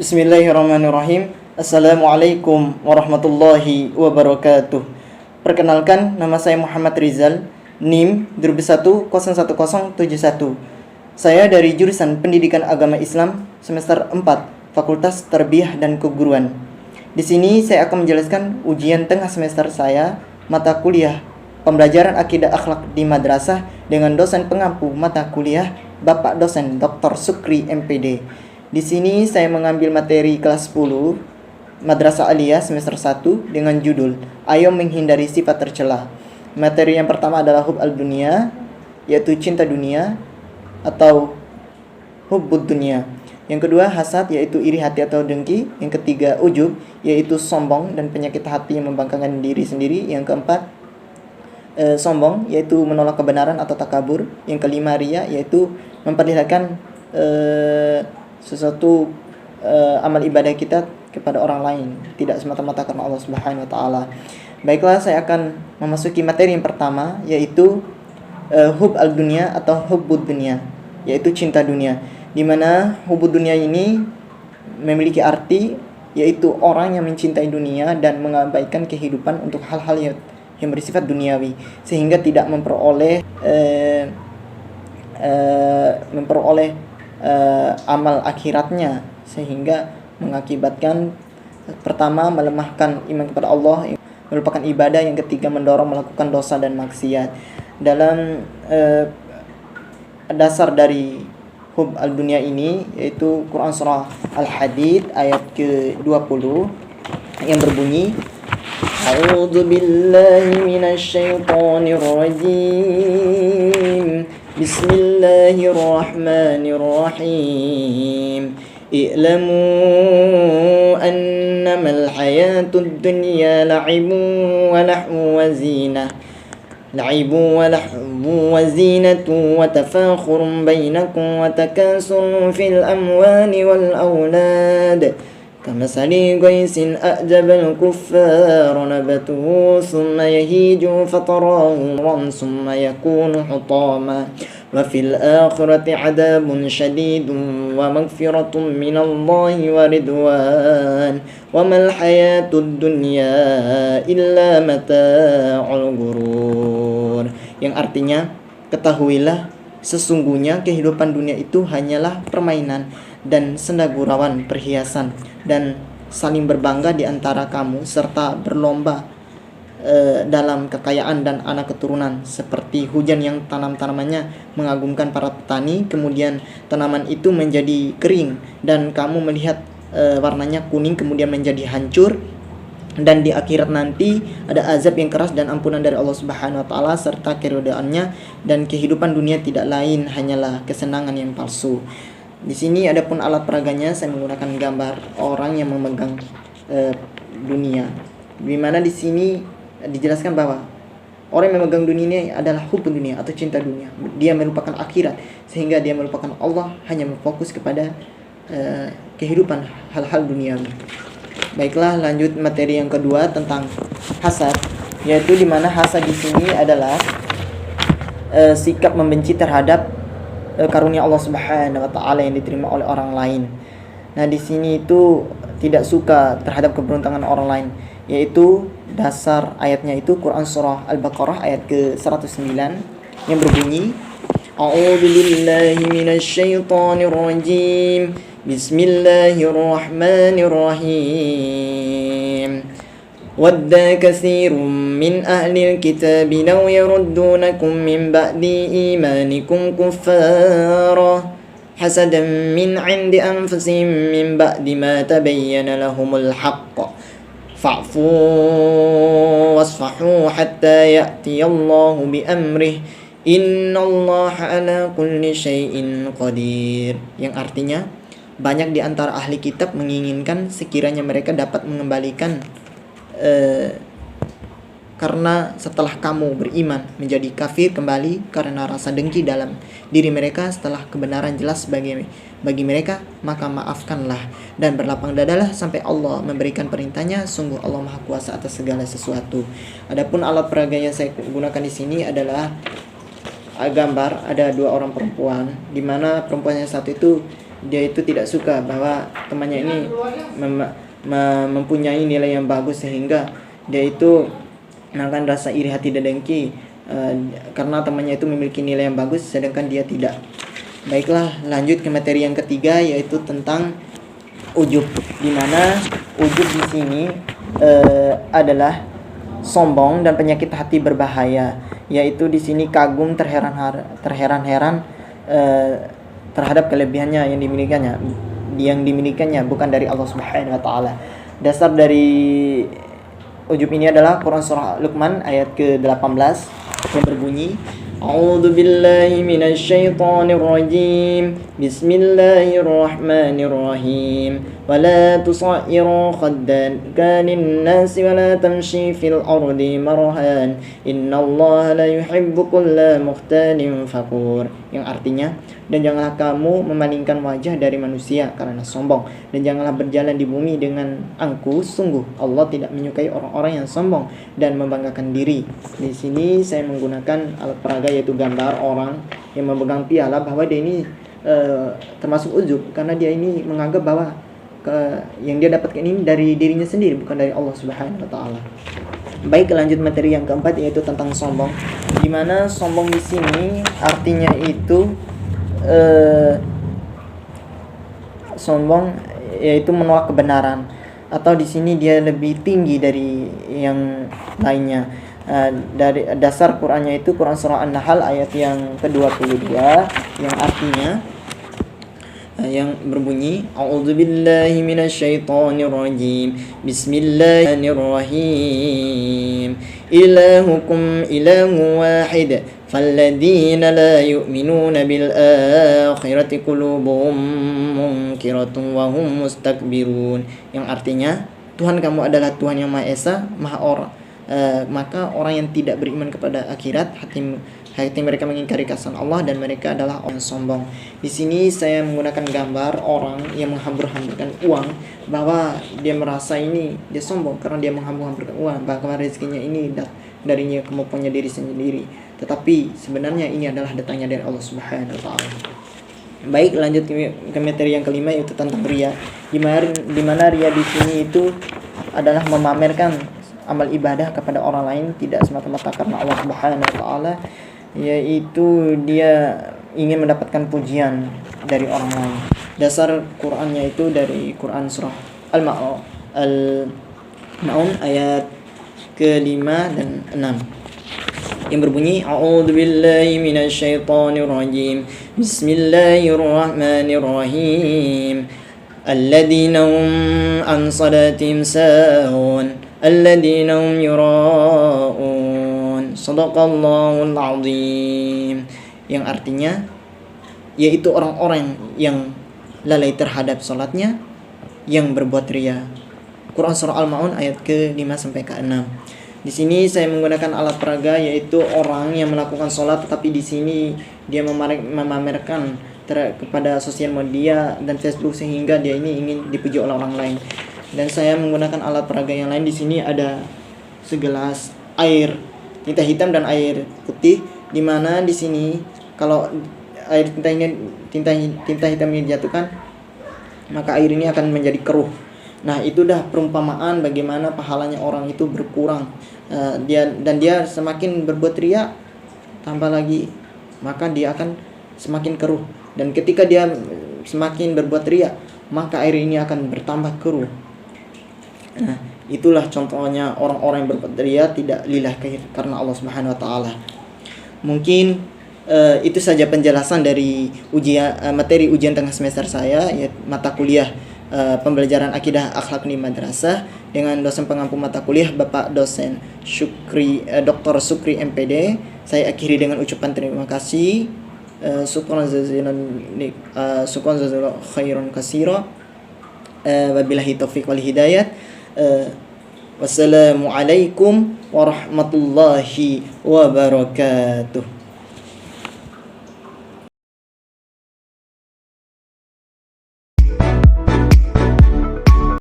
Bismillahirrahmanirrahim. Assalamualaikum warahmatullahi wabarakatuh. Perkenalkan, nama saya Muhammad Rizal, NIM 21011071. Saya dari jurusan Pendidikan Agama Islam semester 4, Fakultas Tarbiyah dan Keguruan. Di sini saya akan menjelaskan ujian tengah semester saya, mata kuliah Pembelajaran Akidah Akhlak di Madrasah dengan dosen pengampu mata kuliah Bapak Dosen Dr. Sukri MPD. Di sini saya mengambil materi kelas 10 Madrasah Aliyah semester 1 dengan judul Ayo Menghindari Sifat Tercela. Materi yang pertama adalah hub al-dunia, yaitu cinta dunia atau hubbud dunia. Yang kedua hasad, yaitu iri hati atau dengki. Yang ketiga ujub, yaitu sombong dan penyakit hati yang membanggakan diri sendiri. Yang keempat sombong, yaitu menolak kebenaran atau takabur. Yang kelima riya, yaitu memperlihatkan sesuatu amal ibadah kita kepada orang lain, tidak semata-mata karena Allah Subhanahu wa taala. Baiklah, saya akan memasuki materi yang pertama, yaitu hub al-dunya atau hubbud dunya, yaitu cinta dunia. Di mana hubbud dunya ini memiliki arti yaitu orang yang mencintai dunia dan mengabaikan kehidupan untuk hal-hal yang bersifat duniawi, sehingga tidak memperoleh amal akhiratnya, sehingga mengakibatkan pertama melemahkan iman kepada Allah, merupakan ibadah. Yang ketiga mendorong melakukan dosa dan maksiat. Dalam dasar dari hub al-dunya ini yaitu Quran surah Al-Hadid ayat ke-20 yang berbunyi A'udzu billahi minasy syaithanir rajim. Bismillahirrahmanirrahim. I'lamu annamal hayatud dunya la'ibun wa lahu wa zinah. La'ibun wa lahu wa zinatu wa tafakhurun bainakum wa takassurun fil amwali wal aulad. كمثل غيث أعجب الكفار نبته ثم يهيج فتراه مصفرا ثم يكون حطاما وفي الآخرة عذاب شديد ومغفرة من الله ورضوان وما الحياة الدنيا إلا متاع الغرور. Yang artinya, ketahuilah sesungguhnya kehidupan dunia itu hanyalah permainan dan senda gurauan perhiasan, dan saling berbangga di antara kamu serta berlomba dalam kekayaan dan anak keturunan, seperti hujan yang tanam-tanamannya mengagumkan para petani, kemudian tanaman itu menjadi kering dan kamu melihat warnanya kuning kemudian menjadi hancur. Dan di akhirat nanti ada azab yang keras dan ampunan dari Allah Subhanahu wa taala serta keridhaannya, dan kehidupan dunia tidak lain hanyalah kesenangan yang palsu. Di sini adapun alat peraganya saya menggunakan gambar orang yang memegang dunia. Di mana di sini dijelaskan bahwa orang yang memegang dunia ini adalah hubbud dunia atau cinta dunia. Dia melupakan akhirat, sehingga dia melupakan Allah, hanya berfokus kepada kehidupan hal-hal duniawi. Baiklah, lanjut materi yang kedua tentang hasad, yaitu di mana hasad di sini adalah sikap membenci terhadap karunia Allah Subhanahu wa taala yang diterima oleh orang lain. Nah, di sini itu tidak suka terhadap keberuntungan orang lain, yaitu dasar ayatnya itu Quran surah Al-Baqarah ayat ke-109 yang berbunyi A'udzu billahi minasy syaithanir rajim. Bismillahirrahmanirrahim. Wadda katsirun min ahlil kitabi law yaruddunakum min ba'di imanikum kuffara hasadan min 'indi anfusihim min ba'di ma tabayyana lahumul haqq fa'fu wasfahu hatta ya'tiyallahu bi amrihi innallaha 'ala kulli syai'in qadir. Yang artinya, banyak di antara ahli kitab menginginkan sekiranya mereka dapat mengembalikan karena setelah kamu beriman menjadi kafir kembali karena rasa dengki dalam diri mereka setelah kebenaran jelas bagi mereka, maka maafkanlah dan berlapang dadalah sampai Allah memberikan perintahnya. Sungguh Allah Maha Kuasa atas segala sesuatu. Adapun alat peraga yang saya gunakan di sini adalah gambar ada dua orang perempuan, di mana perempuan yang satu itu dia itu tidak suka bahwa temannya ini mempunyai nilai yang bagus, sehingga dia itu menahan rasa iri hati dan dengki karena temannya itu memiliki nilai yang bagus sedangkan dia tidak. Baiklah, lanjut ke materi yang ketiga, yaitu tentang ujub, di mana ujub di sini adalah sombong dan penyakit hati berbahaya, yaitu di sini kagum terheran-heran terhadap kelebihannya yang dimilikannya bukan dari Allah Subhanahu wa taala. Dasar dari ujub ini adalah Quran surah Luqman ayat ke-18 yang berbunyi, A'udzu billahi minasyaitonir rajim. Bismillahirrahmanirrahim. Wa la tusa'ir khaddaka lin-nasi wa la tamshi fil ardi marahan. Innallaha la yuhibbu kulla mukhtalin fakhur. Yang artinya, dan janganlah kamu memalingkan wajah dari manusia karena sombong, dan janganlah berjalan di bumi dengan angkuh. Sungguh Allah tidak menyukai orang-orang yang sombong dan membanggakan diri. Di sini saya menggunakan alat peraga, yaitu gambar orang yang memegang piala, bahwa dia ini termasuk ujub karena dia ini menganggap bahwa yang dia dapatkan ini dari dirinya sendiri, bukan dari Allah Subhanahu wa taala. Baik, lanjut materi yang keempat, yaitu tentang sombong. Di mana sombong di sini artinya itu sombong yaitu menolak kebenaran, atau di sini dia lebih tinggi dari yang lainnya. Dari dasar Qur'annya itu Quran surah An-Nahl ayat yang ke-22 yang artinya yang berbunyi, A'udzubillahi minasyaitonirrajim. Bismillahirrahmanirrahim. Ilahukum ilahu wahid. Falladzina la yu'minuna bil akhirati qulubuhum munkiratun wa hum mustakbirun. Yang artinya, Tuhan kamu adalah Tuhan yang Maha Esa, maka orang yang tidak beriman kepada akhirat, hati mereka mengingkari keesaan Allah, dan mereka adalah orang sombong. Di sini saya menggunakan gambar orang yang menghambur-hamburkan uang, bahwa dia merasa ini dia sombong karena dia menghambur-hamburkan uang, bahkan rezekinya ini darinya kemampuannya diri sendiri. Tetapi sebenarnya ini adalah datangnya dari Allah Subhanahu wa taala. Baik, lanjut ke materi yang kelima, yaitu tentang riya. Di mana riya di sini itu adalah memamerkan amal ibadah kepada orang lain, tidak semata-mata karena Allah Subhanahu wa taala, yaitu dia ingin mendapatkan pujian dari orang lain. Dasar Qur'annya itu dari Quran surah Al-Maun ayat ke-5 dan 6 yang berbunyi, A'udzu billahi minasyaitonir rajim. Bismillahirrahmanirrahim. Alladzina hum an salatihim sahun, alladzina hum yura'un. Shadaqallahul azim. Yang artinya, yaitu orang-orang yang lalai terhadap salatnya, yang berbuat riya. Quran surah Al-Maun ayat ke-5 sampai ke-6. Di sini saya menggunakan alat peraga, yaitu orang yang melakukan sholat tetapi di sini dia memamerkan kepada sosial media dan Facebook, sehingga dia ini ingin dipuji oleh orang lain. Dan saya menggunakan alat peraga yang lain. Di sini ada segelas air tinta hitam dan air putih, di mana di sini kalau air tinta hitam ini dijatuhkan, maka air ini akan menjadi keruh. Nah, itu dah perumpamaan bagaimana pahalanya orang itu berkurang. Dia semakin berbuat riya, tambah lagi, maka dia akan semakin keruh. Dan ketika dia semakin berbuat riya, maka air ini akan bertambah keruh. Nah, itulah contohnya orang-orang yang berbuat riya tidak lillah karena Allah Subhanahu wa taala. Mungkin itu saja penjelasan dari materi ujian tengah semester saya, yaitu mata kuliah pembelajaran akidah akhlak di madrasah, dengan dosen pengampu mata kuliah Bapak dosen Dr. Sukri MPD. Saya akhiri dengan ucapan terima kasih. Syukran jazakallahu khairan katsira. Wabillahi taufiq wal hidayat. Wassalamualaikum warahmatullahi wabarakatuh.